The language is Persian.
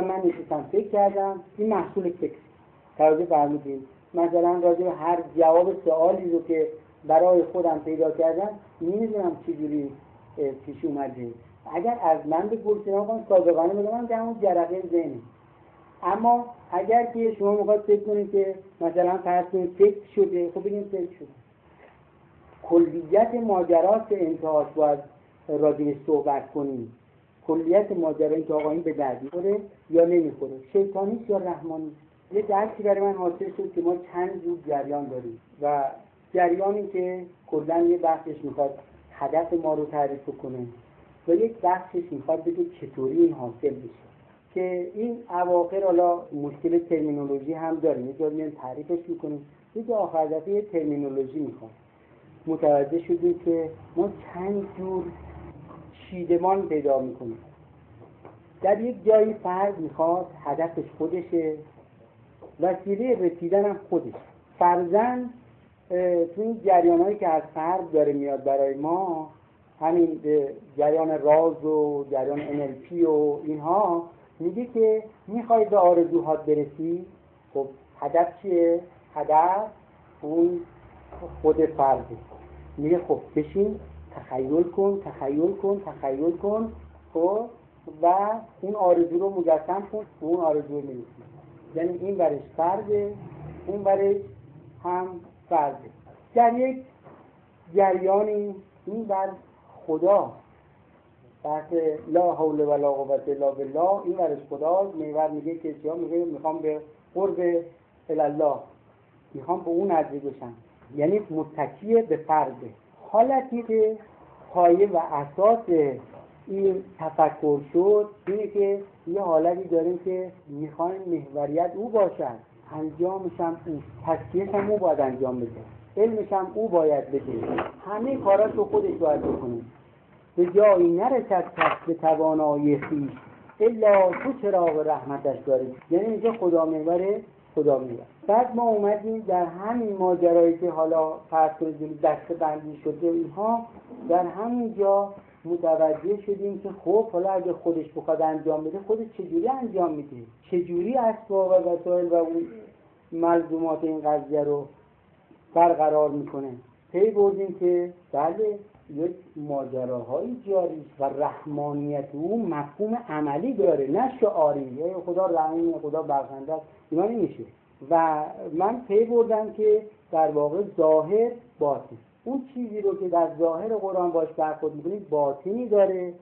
من نشستم فکر کردم این محصول فکر توجه فرمودین. مثلا راجع به هر جواب سوالی رو که برای خودم پیدا کردم نمیدونم چجوری پیش اومده. اگر از من بپرسین آقا صادقانه بگم که همون جرقه ذهنه. اما اگر که شما میخواید فکر کنید که مثلا فرض کنید فکر شده، خب بگیم فکر شده. کلیت ماجراست که انتهاش باید راجعش صحبت کنیم. کلیت ماجرا این که آقا این به درد میخوره یا نمیخوره، شیطانیست یا رحمانیست. یه درکی برای من حاصل شد که ما چند جور جریان داریم و جریانی که کلاً یه بخشش میخواد هدف ما رو تعریف کنه و یک بخشش میخواد بگه چطوری این حاصل بشه. که این اواخر حالا مشکل ترمینولوژی هم داریم، یه جایی تعریفش میکنیم، یه جا آخر دفعه ترمینولوژی میخواد. متوجه شدیم که ما چند جور چیدمان پیدا میکنیم. در یک جایی فرد میخواد هدفش خودشه، وسیله رسیدن هم خودش. فرضاً تو این جریانایی که از فرد داره میاد برای ما، همین جریان راز و جریان NLP و اینها، میگه که میخوای به آرزوهات برسی، خب هدف چیه؟ هدف اون خود فرده. میگه خب بشین تخیل کن خب و اون آرزو رو مجسم کن، اون آرزو رو میرسی. یعنی این برش فرده، اون برش هم فرده. در یک جریانی این بر خدا، بحث لا حول ولا قوة الا بالله، این برش خدا. میور میگه که چیا؟ میگه میخوام به قرب الله، میخوام به اون نزدیک بشم، یعنی متکی به فرده. حالتی که پایه و اساس این تفکر شد اینه که یه حالتی داریم که میخوایم محوریت او باشد، انجامش هم او، تسکیهش هم او باید انجام بده، علمش هم او باید بده، همه کاراش رو خودش باید بکنه. به جایی نرسد کس به توانایی خویش الا تو چراغ رحمتش داریم. یعنی اینجا خدا محوره، خدا محور. بعد ما اومدیم در همین ماجرایی که حالا فرض کنید دسته بندی شده اینها، در همین جا متوجه شدیم که خب حالا اگه خودش بخواد انجام بده، خودش چجوری انجام میده، چجوری اسباب و وسایل و اون ملزومات این قضیه رو برقرار میکنه. پی بردیم که بله یک ماجراهای جاری و رحمانیت او مفهوم عملی داره، نه شعاری، یا خدا رحیم، خدا بخشنده، اینا نمیشه. و من پی بردم که در واقع ظاهر باطن، اون چیزی رو که در ظاهر قرآن باش برخورد میکنید باطنی داره